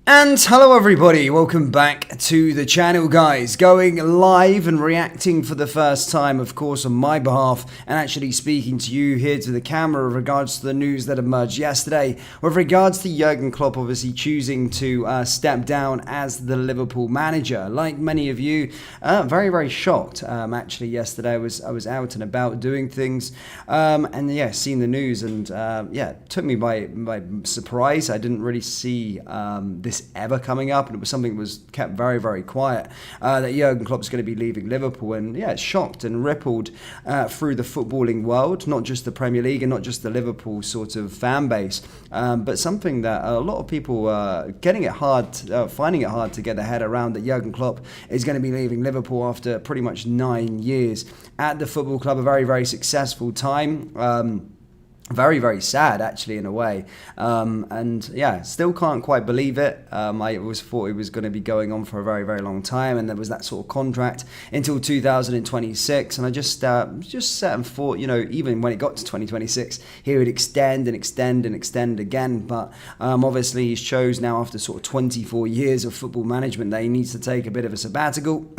And hello everybody, welcome back to the channel guys, going live and reacting for the first time of course on my behalf and actually speaking to you here to the camera with regards to the news that emerged yesterday with regards to Jurgen Klopp obviously choosing to step down as the Liverpool manager. Like many of you, very shocked actually yesterday. I was out and about doing things and yeah, seeing the news and yeah, it took me by surprise. I didn't really see this ever coming up, and it was something that was kept very quiet, that Jurgen Klopp's going to be leaving Liverpool, and yeah, it shocked and rippled through the footballing world, not just the Premier League and not just the Liverpool sort of fan base, but something that a lot of people are finding it hard to get their head around, that Jurgen Klopp is going to be leaving Liverpool after pretty much 9 years at the football club, a very successful time. Very sad actually in a way, and yeah, still can't quite believe it. I always thought it was going to be going on for a very long time, and there was that sort of contract until 2026, and I just sat and thought, you know, even when it got to 2026 he would extend again, but obviously he's chose now after sort of 24 years of football management that he needs to take a bit of a sabbatical,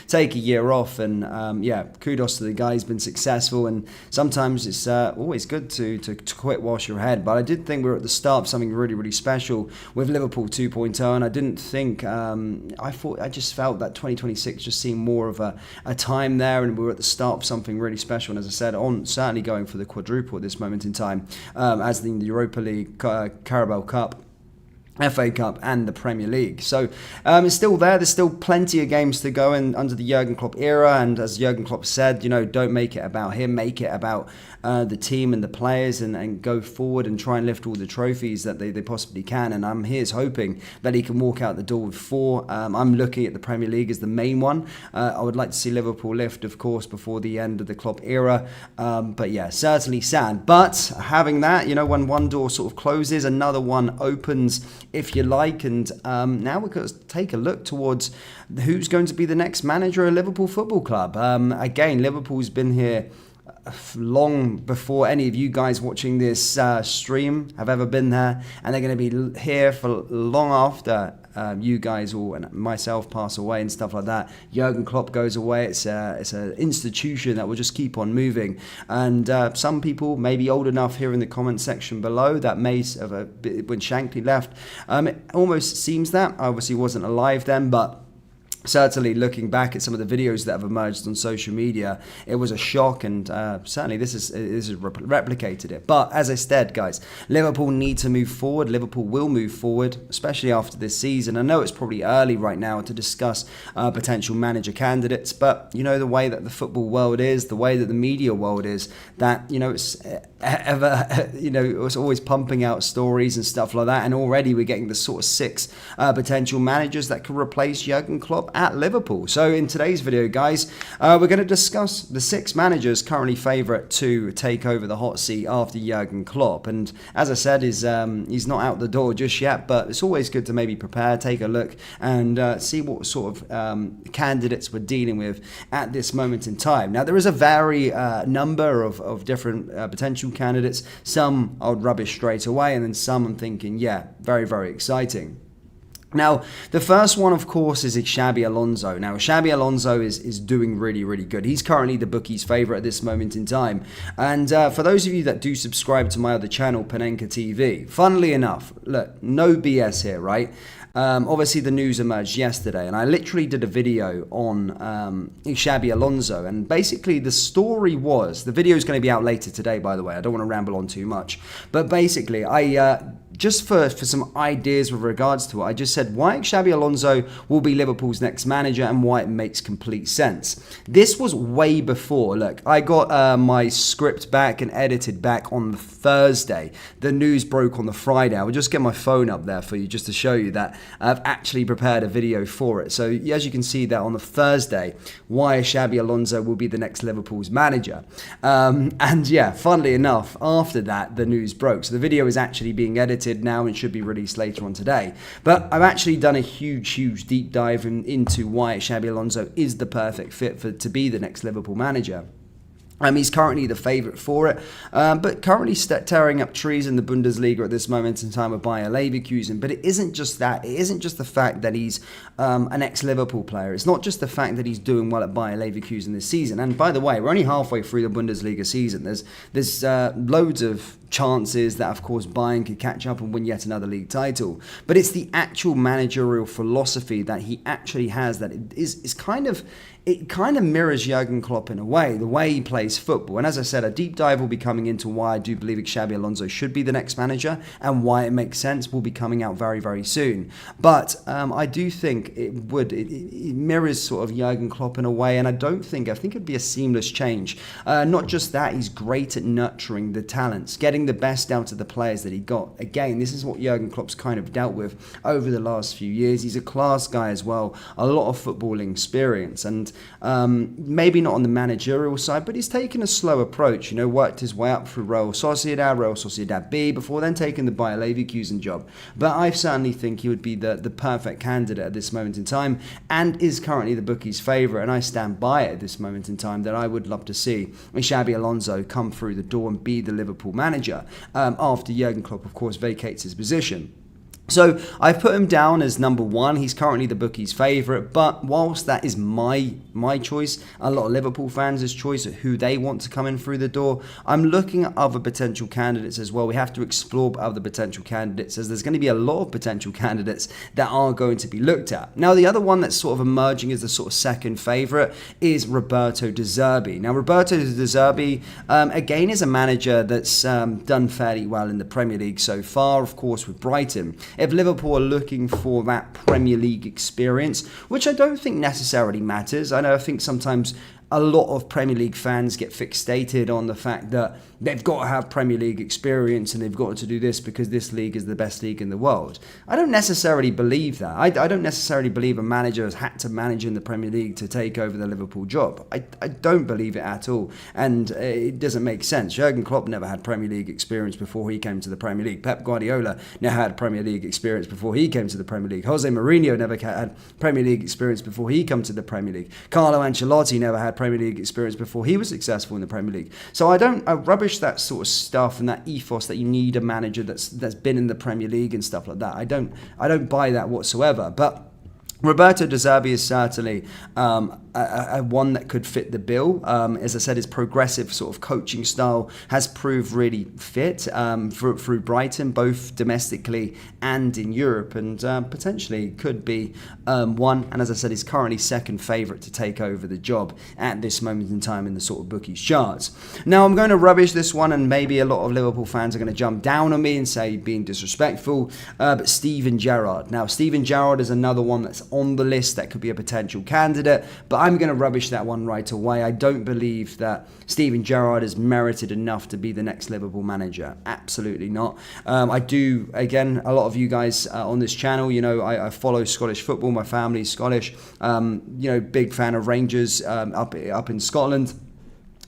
take a year off, and yeah, kudos to the guy. He's been successful, and sometimes it's always good to quit whilst you're ahead. But I did think we were at the start of something really special with Liverpool 2.0, and I didn't think, I just felt that 2026 just seemed more of a time there, and we were at the start of something really special, and as I said, certainly going for the quadruple at this moment in time, as the Europa League, Carabao Cup, FA Cup and the Premier League. So it's still there. There's still plenty of games to go in under the Jurgen Klopp era, and as Jurgen Klopp said, you know, don't make it about him, make it about the team and the players, and go forward and try and lift all the trophies that they possibly can. And I'm here's hoping that he can walk out the door with 4. I'm looking at the Premier League as the main one. I would like to see Liverpool lift, of course, before the end of the Klopp era. But yeah, certainly sad. But having that, you know, when one door sort of closes, another one opens, if you like, and now we're going to take a look towards who's going to be the next manager of Liverpool Football Club. Again, Liverpool's been here long before any of you guys watching this stream have ever been there, and they're going to be here for long after you guys all and myself pass away and stuff like that. Jurgen Klopp goes away. It's an institution that will just keep on moving, and some people may be old enough here in the comment section below that may have when Shankly left, it almost seems that I obviously wasn't alive then, but certainly looking back at some of the videos that have emerged on social media, it was a shock, and certainly this has replicated it. But as I said, guys, Liverpool need to move forward. Liverpool will move forward, especially after this season. I know it's probably early right now to discuss potential manager candidates, but you know, the way that the football world is, the way that the media world is, that, you know, it's it's always pumping out stories and stuff like that, and already we're getting the sort of 6 potential managers that could replace Jurgen Klopp at Liverpool. So in today's video, guys, we're going to discuss the 6 managers currently favourite to take over the hot seat after Jurgen Klopp. And as I said, he's not out the door just yet, but it's always good to maybe prepare, take a look, and see what sort of candidates we're dealing with at this moment in time. Now, there is a very number of different potential candidates. Some I would rubbish straight away, and then some I'm thinking, yeah, very exciting. Now, the first one, of course, is Xabi Alonso. Now, Xabi Alonso is doing really good. He's currently the bookies' favourite at this moment in time. And for those of you that do subscribe to my other channel, Panenka TV, funnily enough, look, no BS here, right? Obviously, the news emerged yesterday, and I literally did a video on Xabi Alonso. And basically, the story was, the video is going to be out later today, by the way. I don't want to ramble on too much. But basically, just for some ideas with regards to it, I just said why Xabi Alonso will be Liverpool's next manager and why it makes complete sense. This was way before. Look, I got my script back and edited back on the Thursday. The news broke on the Friday. I will just get my phone up there for you just to show you that I've actually prepared a video for it. So as you can see that on the Thursday, why Xabi Alonso will be the next Liverpool's manager. And yeah, funnily enough, after that, the news broke. So the video is actually being edited now and should be released later on today. But I've actually done a huge deep dive into why Xabi Alonso is the perfect fit to be the next Liverpool manager. He's currently the favourite for it, but currently tearing up trees in the Bundesliga at this moment in time with Bayer Leverkusen. But it isn't just that. It isn't just the fact that he's an ex-Liverpool player. It's not just the fact that he's doing well at Bayer Leverkusen this season. And by the way, we're only halfway through the Bundesliga season. There's loads of chances that, of course, Bayern could catch up and win yet another league title. But it's the actual managerial philosophy that he actually has that is kind of... It kind of mirrors Jurgen Klopp in a way, the way he plays football. And as I said, a deep dive will be coming into why I do believe Xabi Alonso should be the next manager and why it makes sense will be coming out very, very soon. But I do think it mirrors sort of Jurgen Klopp in a way, and I think it'd be a seamless change. Not just that, he's great at nurturing the talents, getting the best out of the players that he got. Again, this is what Jurgen Klopp's kind of dealt with over the last few years. He's a class guy as well, a lot of footballing experience, and maybe not on the managerial side, but he's taken a slow approach, worked his way up through Real Sociedad B, before then taking the Bayer Leverkusen job. But I certainly think he would be the perfect candidate at this moment in time, and is currently the bookies' favourite, and I stand by it at this moment in time that I would love to see Xabi Alonso come through the door and be the Liverpool manager after Jurgen Klopp, of course, vacates his position. So I've put him down as number one. He's currently the bookies' favourite, but whilst that is my choice, a lot of Liverpool fans' choice of who they want to come in through the door, I'm looking at other potential candidates as well. We have to explore other potential candidates, as there's going to be a lot of potential candidates that are going to be looked at. Now, the other one that's sort of emerging as the sort of second favourite is Roberto De Zerbi. Now, Roberto De Zerbi, again, is a manager that's done fairly well in the Premier League so far, of course, with Brighton. If Liverpool are looking for that Premier League experience, which I don't think necessarily matters, I think sometimes a lot of Premier League fans get fixated on the fact that they've got to have Premier League experience and they've got to do this because this league is the best league in the world. I don't necessarily believe that. I don't necessarily believe a manager has had to manage in the Premier League to take over the Liverpool job. I don't believe it at all, and it doesn't make sense. Jurgen Klopp never had Premier League experience before he came to the Premier League. Pep Guardiola never had Premier League experience before he came to the Premier League. Jose Mourinho never had Premier League experience before he came to the Premier League. Carlo Ancelotti never had Premier League experience before he was successful in the Premier League. So I rubbish that sort of stuff and that ethos that you need a manager that's been in the Premier League and stuff like that. I don't buy that whatsoever. But Roberto De Zerbi is certainly a one that could fit the bill. As I said, his progressive sort of coaching style has proved really fit through Brighton, both domestically and in Europe, and potentially could be one. And as I said, he's currently second favourite to take over the job at this moment in time in the sort of bookies charts. Now, I'm going to rubbish this one, and maybe a lot of Liverpool fans are going to jump down on me and say being disrespectful, but Steven Gerrard. Now, Steven Gerrard is another one that's on the list that could be a potential candidate, but I'm going to rubbish that one right away. I don't believe that Steven Gerrard is merited enough to be the next Liverpool manager. Absolutely not. I do, again, a lot of you guys on this channel, I follow Scottish football. My family's Scottish. Big fan of Rangers up in Scotland.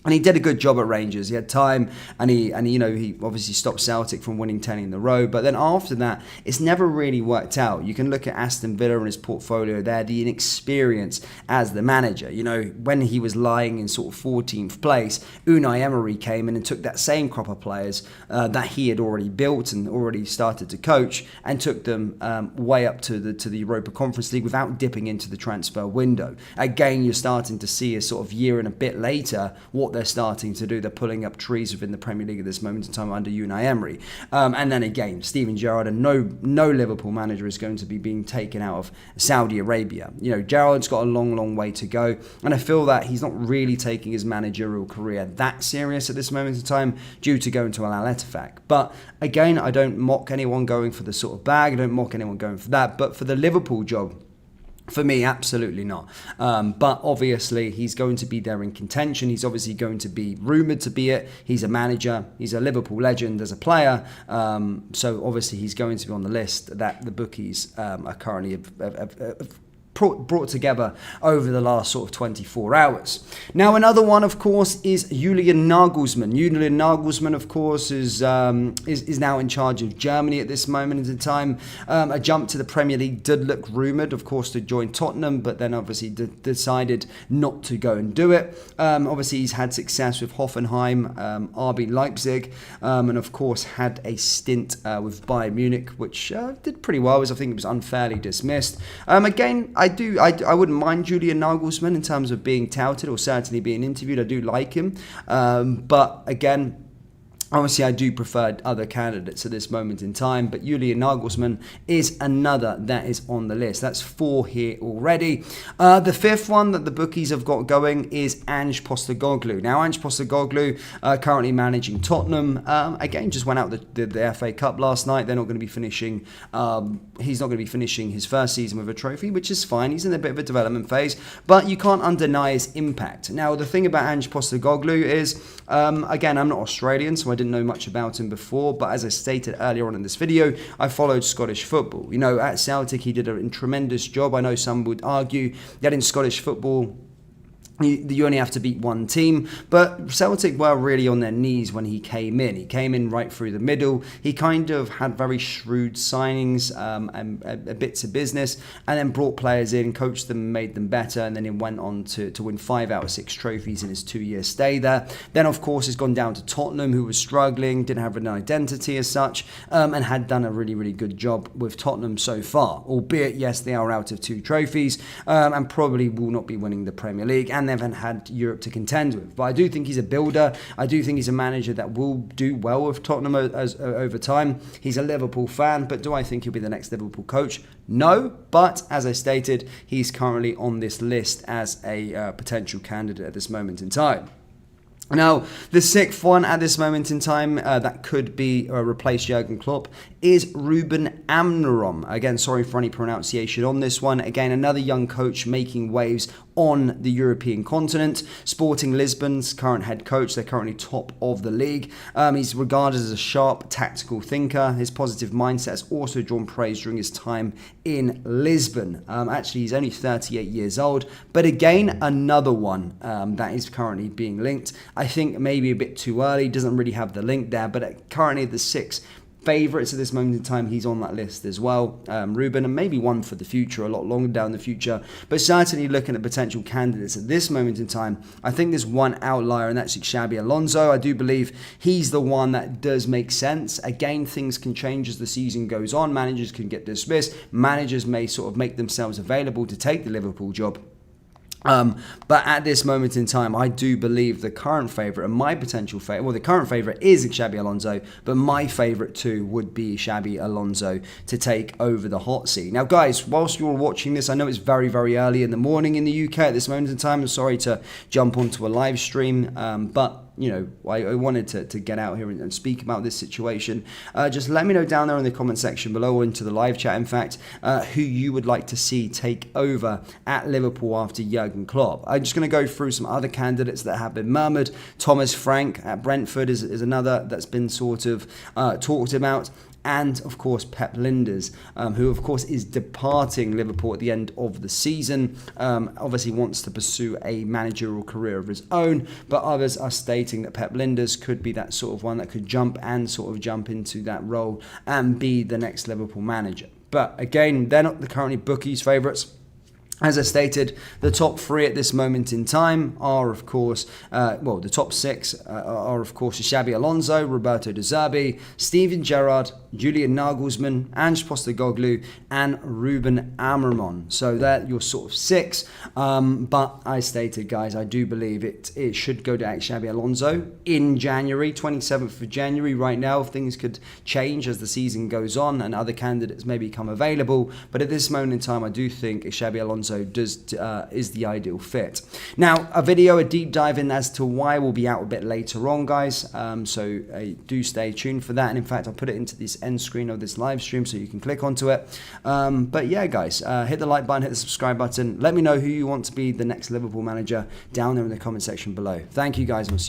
And he did a good job at Rangers. He had time, and he obviously stopped Celtic from winning 10 in a row. But then after that, it's never really worked out. You can look at Aston Villa and his portfolio there, the inexperience as the manager. When he was lying in sort of 14th place, Unai Emery came in and took that same crop of players that he had already built and already started to coach, and took them way up to the Europa Conference League without dipping into the transfer window. Again, you're starting to see a sort of year and a bit later what they're starting to do. They're pulling up trees within the Premier League at this moment in time under Unai Emery. And then again, Steven Gerrard, and no Liverpool manager is going to be being taken out of Saudi Arabia. Gerrard's got a long way to go, and I feel that he's not really taking his managerial career that serious at this moment in time due to going to Al Ettifaq. But again, I don't mock anyone going for the sort of bag. I don't mock anyone going for that. But for the Liverpool job, for me, absolutely not. But obviously, he's going to be there in contention. He's obviously going to be rumoured to be it. He's a manager. He's a Liverpool legend as a player. So obviously, he's going to be on the list that the bookies are currently brought together over the last sort of 24 hours. Now, another one, of course, is Julian Nagelsmann. Julian Nagelsmann, of course, is now in charge of Germany at this moment in time. A jump to the Premier League did look rumoured, of course, to join Tottenham, but then obviously decided not to go and do it. Obviously, he's had success with Hoffenheim, RB Leipzig, and of course had a stint with Bayern Munich, which did pretty well, as I think it was unfairly dismissed. Again, I wouldn't mind Julian Nagelsmann in terms of being touted or certainly being interviewed. I do like him. But again, obviously, I do prefer other candidates at this moment in time, but Julian Nagelsmann is another that is on the list. That's 4 here already. The 5th one that the bookies have got going is Ange Postecoglou. Now, Ange Postecoglou, currently managing Tottenham, again, just went out the FA Cup last night. They're not going to be finishing. He's not going to be finishing his first season with a trophy, which is fine. He's in a bit of a development phase, but you can't undeny his impact. Now, the thing about Ange Postecoglou is, again, I'm not Australian, so I didn't know much about him before, but as I stated earlier on in this video, I followed Scottish football. You know, at Celtic, he did a tremendous job. I know some would argue that in Scottish football, you only have to beat one team, but Celtic were really on their knees when he came in. He came in right through the middle. He kind of had very shrewd signings and bits of business, and then brought players in, coached them, made them better, and then he went on to win 5 out of 6 trophies in his 2-year stay there. Then, of course, he's gone down to Tottenham, who was struggling, didn't have an identity as such, and had done a really, really good job with Tottenham so far. Albeit, yes, they are out of 2 trophies, and probably will not be winning the Premier League, and haven't had Europe to contend with. But I do think he's a builder. I do think he's a manager that will do well with Tottenham over time. He's a Liverpool fan, but do I think he'll be the next Liverpool coach? No, but as I stated, he's currently on this list as a potential candidate at this moment in time. Now, the 6th one at this moment in time that could be replace Jurgen Klopp is Ruben Amram. Again, sorry for any pronunciation on this one. Again, another young coach making waves on the European continent. Sporting Lisbon's current head coach. They're currently top of the league. He's regarded as a sharp tactical thinker. His positive mindset has also drawn praise during his time in Lisbon. Actually, he's only 38 years old. But again, another one that is currently being linked. I think maybe a bit too early. Doesn't really have the link there. But currently the 6 favourites at this moment in time, he's on that list as well, Ruben, and maybe one for the future, a lot longer down the future, but certainly looking at potential candidates at this moment in time. I think there's one outlier, and that's Xabi Alonso. I do believe he's the one that does make sense. Again, things can change as the season goes on. Managers can get dismissed. Managers may sort of make themselves available to take the Liverpool job. But at this moment in time, I do believe the current favourite and my potential favourite, well, the current favourite is Xabi Alonso, but my favourite too would be Xabi Alonso to take over the hot seat. Now, guys, whilst you're watching this, I know it's very, very early in the morning in the UK at this moment in time. I'm sorry to jump onto a live stream, but you know, I wanted to get out here and speak about this situation. Just let me know down there in the comment section below, or into the live chat, in fact, who you would like to see take over at Liverpool after Jurgen Klopp. I'm just going to go through some other candidates that have been murmured. Thomas Frank at Brentford is another that's been sort of talked about. And, of course, Pep Lijnders, who, of course, is departing Liverpool at the end of the season. Obviously wants to pursue a managerial career of his own, but others are stating that Pep Lijnders could be that sort of one that could jump into that role and be the next Liverpool manager. But, again, they're not currently bookies' favourites. As I stated, the top 3 at this moment in time are, of course, the top 6 are, of course, Xabi Alonso, Roberto De Zerbi, Steven Gerrard, Julian Nagelsmann, Ange Postecoglou, and Ruben Amram. So they're your sort of 6. But I stated, guys, I do believe it should go to Xabi Alonso in January, 27th of January. Right now, things could change as the season goes on and other candidates may become available. But at this moment in time, I do think Xabi Alonso is the ideal fit. Now, a deep dive in as to why will be out a bit later on, guys. So do stay tuned for that. And in fact, I'll put it into this end screen of this live stream so you can click onto it. But yeah, guys, hit the like button, hit the subscribe button. Let me know who you want to be the next Liverpool manager down there in the comment section below. Thank you, guys.